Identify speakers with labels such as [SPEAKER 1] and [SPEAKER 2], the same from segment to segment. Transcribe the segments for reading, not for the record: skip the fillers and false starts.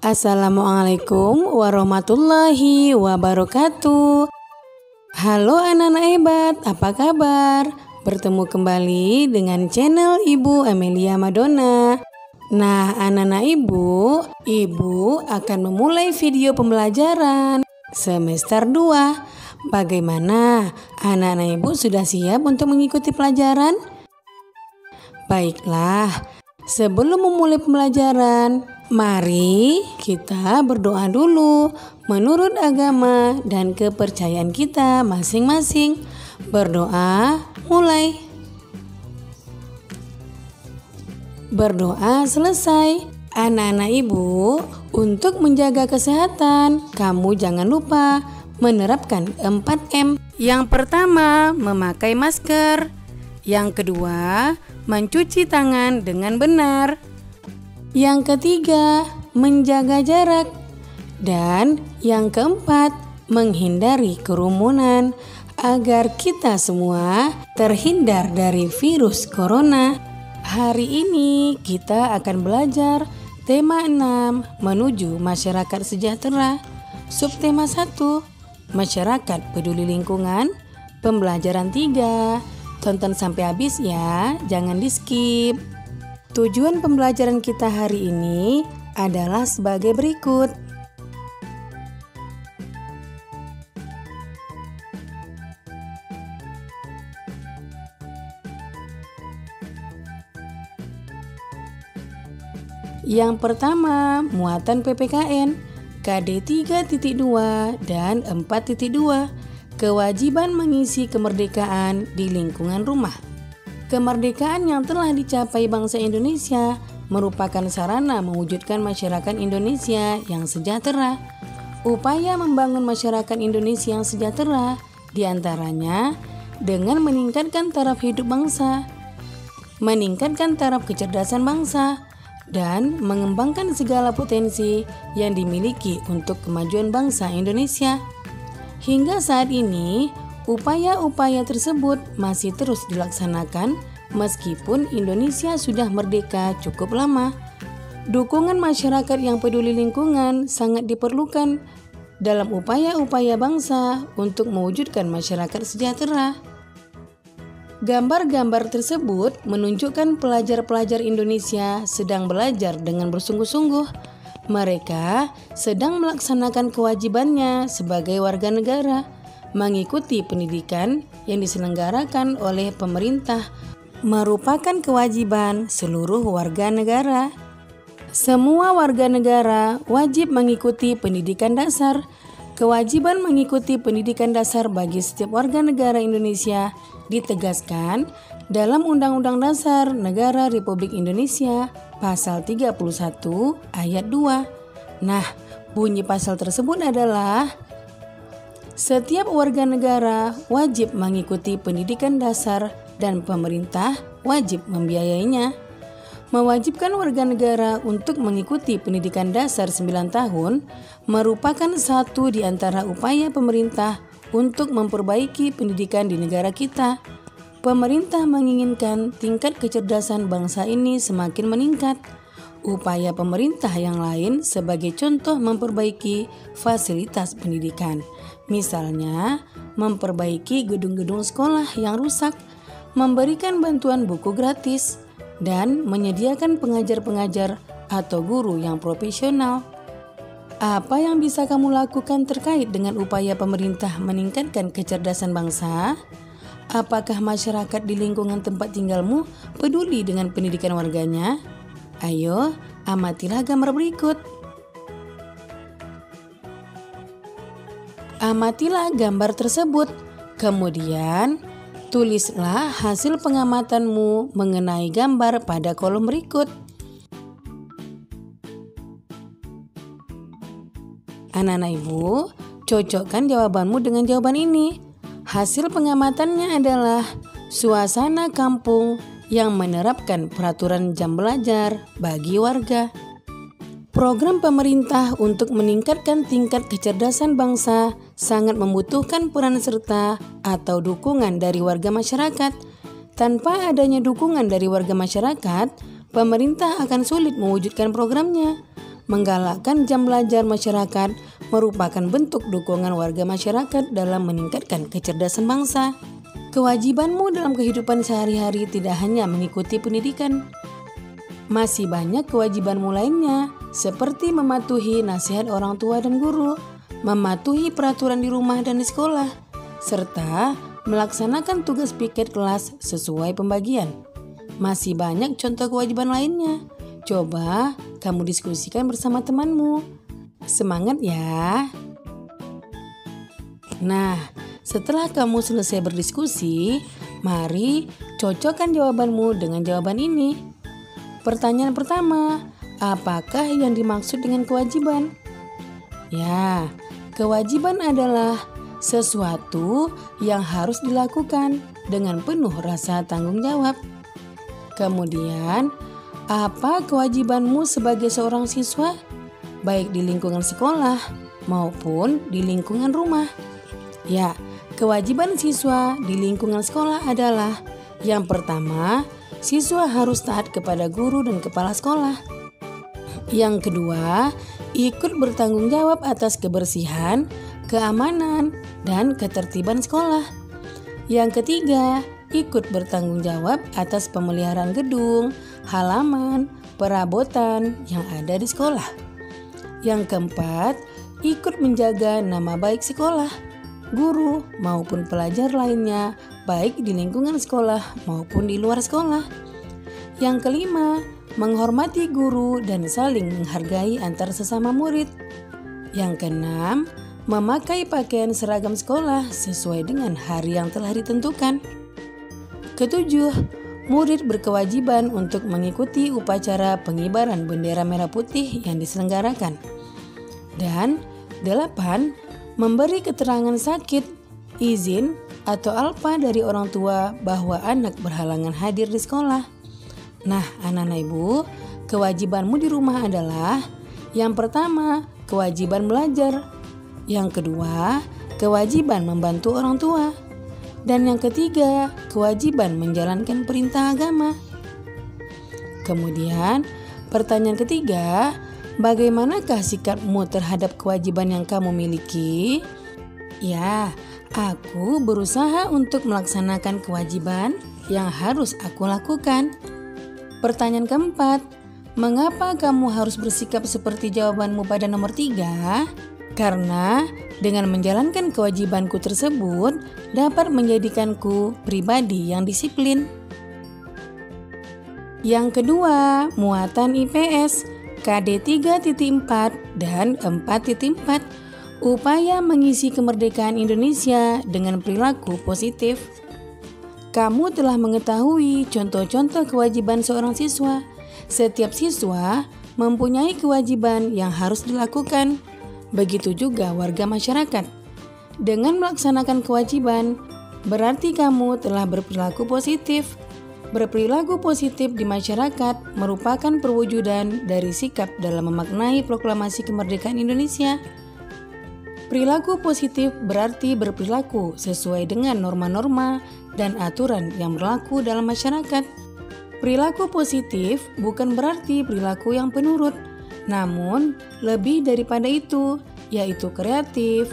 [SPEAKER 1] Assalamualaikum warahmatullahi wabarakatuh. Halo anak-anak hebat, apa kabar? Bertemu kembali dengan channel Ibu Amelia Madonna. Nah anak-anak ibu akan memulai video pembelajaran semester 2. Bagaimana? Anak-anak ibu sudah siap untuk mengikuti pelajaran? Baiklah, sebelum memulai pembelajaran, mari kita berdoa dulu menurut agama dan kepercayaan kita masing-masing. Berdoa mulai. Berdoa selesai. Anak-anak ibu, untuk menjaga kesehatan, kamu jangan lupa menerapkan 4M. Yang pertama, memakai masker. Yang kedua, mencuci tangan dengan benar. Yang ketiga, menjaga jarak. Dan yang keempat, menghindari kerumunan agar kita semua terhindar dari virus corona. Hari ini kita akan belajar tema 6, menuju masyarakat sejahtera. Subtema 1, masyarakat peduli lingkungan. Pembelajaran 3. Tonton sampai habis ya, jangan di skip. Tujuan pembelajaran kita hari ini adalah sebagai berikut. Yang pertama, muatan PPKN KD 3.2 dan 4.2. Kewajiban mengisi kemerdekaan di lingkungan rumah. Kemerdekaan yang telah dicapai bangsa Indonesia merupakan sarana mewujudkan masyarakat Indonesia yang sejahtera. Upaya membangun masyarakat Indonesia yang sejahtera diantaranya dengan meningkatkan taraf hidup bangsa, meningkatkan taraf kecerdasan bangsa, dan mengembangkan segala potensi yang dimiliki untuk kemajuan bangsa Indonesia. Hingga saat ini, upaya-upaya tersebut masih terus dilaksanakan meskipun Indonesia sudah merdeka cukup lama. Dukungan masyarakat yang peduli lingkungan sangat diperlukan dalam upaya-upaya bangsa untuk mewujudkan masyarakat sejahtera. Gambar-gambar tersebut menunjukkan pelajar-pelajar Indonesia sedang belajar dengan bersungguh-sungguh. Mereka sedang melaksanakan kewajibannya sebagai warga negara, mengikuti pendidikan yang diselenggarakan oleh pemerintah, merupakan kewajiban seluruh warga negara. Semua warga negara wajib mengikuti pendidikan dasar. Kewajiban mengikuti pendidikan dasar bagi setiap warga negara Indonesia ditegaskan dalam Undang-Undang Dasar Negara Republik Indonesia Pasal 31 Ayat 2. Nah, bunyi pasal tersebut adalah setiap warga negara wajib mengikuti pendidikan dasar dan pemerintah wajib membiayainya. Mewajibkan warga negara untuk mengikuti pendidikan dasar 9 tahun merupakan satu di antara upaya pemerintah untuk memperbaiki pendidikan di negara kita. Pemerintah menginginkan tingkat kecerdasan bangsa ini semakin meningkat. Upaya pemerintah yang lain sebagai contoh memperbaiki fasilitas pendidikan. Misalnya, memperbaiki gedung-gedung sekolah yang rusak, memberikan bantuan buku gratis, dan menyediakan pengajar-pengajar atau guru yang profesional. Apa yang bisa kamu lakukan terkait dengan upaya pemerintah meningkatkan kecerdasan bangsa? Apakah masyarakat di lingkungan tempat tinggalmu peduli dengan pendidikan warganya? Ayo, amatilah gambar berikut. Amatilah gambar tersebut. Kemudian, tulislah hasil pengamatanmu mengenai gambar pada kolom berikut. Anak-anak ibu, cocokkan jawabanmu dengan jawaban ini. Hasil pengamatannya adalah suasana kampung yang menerapkan peraturan jam belajar bagi warga. Program pemerintah untuk meningkatkan tingkat kecerdasan bangsa sangat membutuhkan peran serta atau dukungan dari warga masyarakat. Tanpa adanya dukungan dari warga masyarakat, pemerintah akan sulit mewujudkan programnya. menggalakkan jam belajar masyarakat merupakan bentuk dukungan warga masyarakat dalam meningkatkan kecerdasan bangsa. Kewajibanmu dalam kehidupan sehari-hari tidak hanya mengikuti pendidikan. Masih banyak kewajibanmu lainnya, seperti mematuhi nasihat orang tua dan guru, mematuhi peraturan di rumah dan di sekolah, serta melaksanakan tugas piket kelas sesuai pembagian. Masih banyak contoh kewajiban lainnya. Coba kamu diskusikan bersama temanmu. Semangat ya! Nah, setelah kamu selesai berdiskusi, mari cocokkan jawabanmu dengan jawaban ini. Pertanyaan pertama, apakah yang dimaksud dengan kewajiban? Ya, kewajiban adalah sesuatu yang harus dilakukan dengan penuh rasa tanggung jawab. Kemudian, apa kewajibanmu sebagai seorang siswa, baik di lingkungan sekolah maupun di lingkungan rumah? Ya, kewajiban siswa di lingkungan sekolah adalah yang pertama, siswa harus taat kepada guru dan kepala sekolah. Yang kedua, ikut bertanggung jawab atas kebersihan, keamanan, dan ketertiban sekolah. Yang ketiga, ikut bertanggung jawab atas pemeliharaan gedung, halaman, perabotan yang ada di sekolah. Yang keempat, ikut menjaga nama baik sekolah, guru maupun pelajar lainnya, baik di lingkungan sekolah maupun di luar sekolah. Yang kelima, menghormati guru dan saling menghargai antar sesama murid. Yang keenam, memakai pakaian seragam sekolah sesuai dengan hari yang telah ditentukan. Ketujuh, murid berkewajiban untuk mengikuti upacara pengibaran bendera merah putih yang diselenggarakan. Dan 8, memberi keterangan sakit, izin, atau alpa dari orang tua bahwa anak berhalangan hadir di sekolah. Nah, anak-anak ibu, kewajibanmu di rumah adalah yang pertama, kewajiban belajar. Yang kedua, kewajiban membantu orang tua. Dan yang ketiga, kewajiban menjalankan perintah agama. Kemudian, pertanyaan ketiga, bagaimanakah sikapmu terhadap kewajiban yang kamu miliki? Ya, aku berusaha untuk melaksanakan kewajiban yang harus aku lakukan. Pertanyaan keempat, mengapa kamu harus bersikap seperti jawabanmu pada nomor 3? Karena dengan menjalankan kewajibanku tersebut dapat menjadikanku pribadi yang disiplin. Yang kedua, muatan IPS KD 3.4 dan 4.4, upaya mengisi kemerdekaan Indonesia dengan perilaku positif. Kamu telah mengetahui contoh-contoh kewajiban seorang siswa. Setiap siswa mempunyai kewajiban yang harus dilakukan. Begitu juga warga masyarakat. Dengan melaksanakan kewajiban, berarti kamu telah berperilaku positif. Berperilaku positif di masyarakat merupakan perwujudan dari sikap dalam memaknai proklamasi kemerdekaan Indonesia. Perilaku positif berarti berperilaku sesuai dengan norma-norma dan aturan yang berlaku dalam masyarakat. Perilaku positif bukan berarti perilaku yang penurut, namun lebih daripada itu, yaitu kreatif,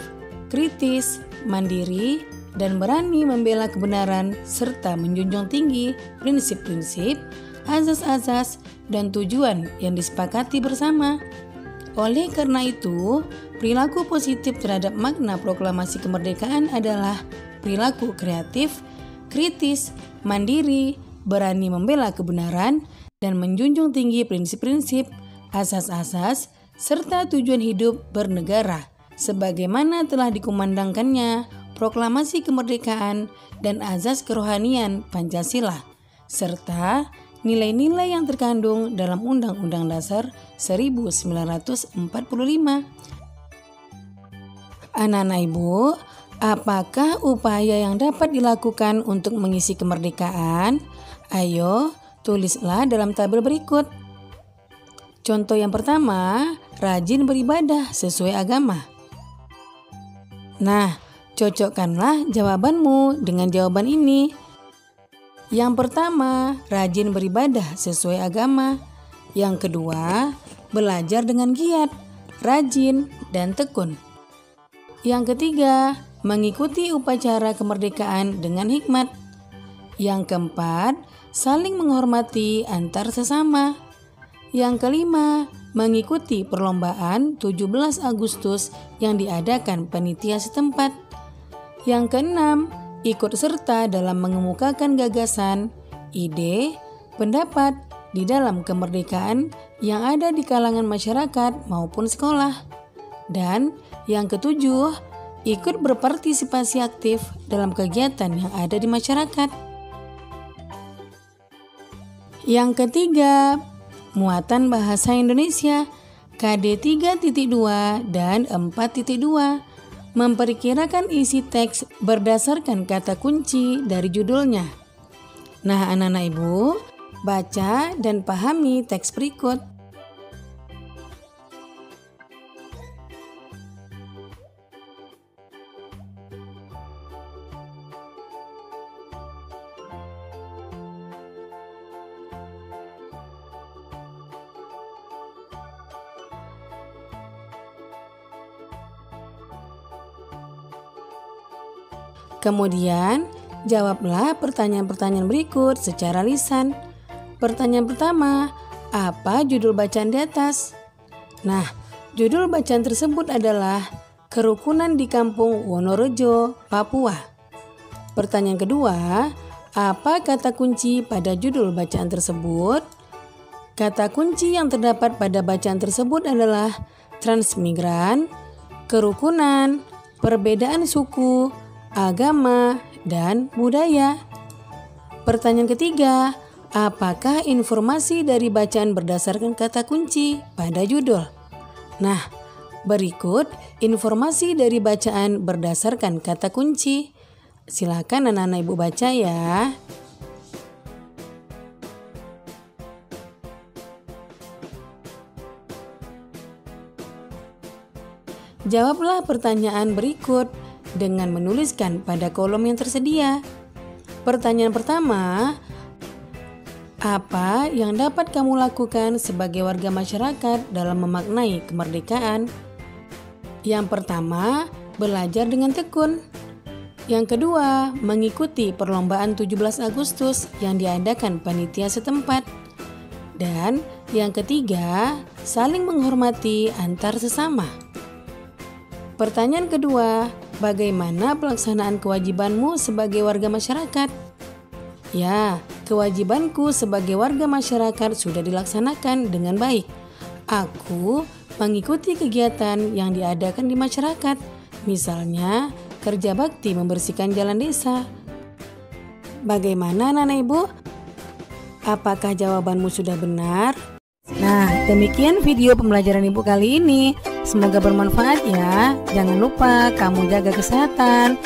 [SPEAKER 1] kritis, mandiri, dan berani membela kebenaran serta menjunjung tinggi prinsip-prinsip, azas-azas, dan tujuan yang disepakati bersama. Oleh karena itu, perilaku positif terhadap makna proklamasi kemerdekaan adalah perilaku kreatif, kritis, mandiri, berani membela kebenaran, dan menjunjung tinggi prinsip-prinsip, asas-asas, serta tujuan hidup bernegara, sebagaimana telah dikumandangkannya proklamasi kemerdekaan dan azas kerohanian Pancasila, serta nilai-nilai yang terkandung dalam Undang-Undang Dasar 1945. Anak-anak ibu, apakah upaya yang dapat dilakukan untuk mengisi kemerdekaan? Ayo, tulislah dalam tabel berikut. Contoh yang pertama, rajin beribadah sesuai agama. Nah, cocokkanlah jawabanmu dengan jawaban ini. Yang pertama, rajin beribadah sesuai agama. Yang kedua, belajar dengan giat, rajin, dan tekun. Yang ketiga, mengikuti upacara kemerdekaan dengan hikmat. Yang keempat, saling menghormati antar sesama. Yang kelima, mengikuti perlombaan 17 Agustus yang diadakan panitia setempat. Yang keenam, ikut serta dalam mengemukakan gagasan, ide, pendapat di dalam kemerdekaan yang ada di kalangan masyarakat maupun sekolah. Dan yang ketujuh, ikut berpartisipasi aktif dalam kegiatan yang ada di masyarakat. Yang ketiga, muatan bahasa Indonesia KD 3.2 dan 4.2 memperkirakan isi teks berdasarkan kata kunci dari judulnya. Nah, anak-anak ibu, baca dan pahami teks berikut. Kemudian, jawablah pertanyaan-pertanyaan berikut secara lisan. Pertanyaan pertama, apa judul bacaan di atas? Nah, judul bacaan tersebut adalah Kerukunan di Kampung Wonorejo, Papua. Pertanyaan kedua, apa kata kunci pada judul bacaan tersebut? Kata kunci yang terdapat pada bacaan tersebut adalah transmigran, kerukunan, perbedaan suku, agama, dan budaya. Pertanyaan ketiga, apakah informasi dari bacaan berdasarkan kata kunci pada judul? Nah, berikut informasi dari bacaan berdasarkan kata kunci. Silakan anak-anak ibu baca ya. Jawablah pertanyaan berikut dengan menuliskan pada kolom yang tersedia. Pertanyaan pertama, apa yang dapat kamu lakukan sebagai warga masyarakat dalam memaknai kemerdekaan? Yang pertama, belajar dengan tekun. Yang kedua, mengikuti perlombaan 17 Agustus yang diadakan panitia setempat. Dan yang ketiga, saling menghormati antar sesama. Pertanyaan kedua, bagaimana pelaksanaan kewajibanmu sebagai warga masyarakat? Ya, kewajibanku sebagai warga masyarakat sudah dilaksanakan dengan baik. Aku mengikuti kegiatan yang diadakan di masyarakat, misalnya kerja bakti membersihkan jalan desa. Bagaimana anak-anak ibu? Apakah jawabanmu sudah benar? Nah, demikian video pembelajaran ibu kali ini. Semoga bermanfaat ya. Jangan lupa kamu jaga kesehatan,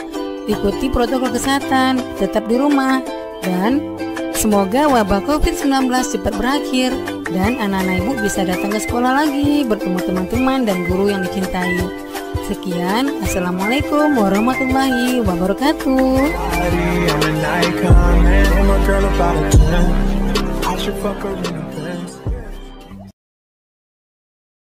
[SPEAKER 1] ikuti protokol kesehatan, tetap di rumah, dan semoga wabah COVID-19 cepat berakhir dan anak-anak ibu bisa datang ke sekolah lagi, bertemu teman-teman dan guru yang dicintai. Sekian, assalamualaikum warahmatullahi wabarakatuh.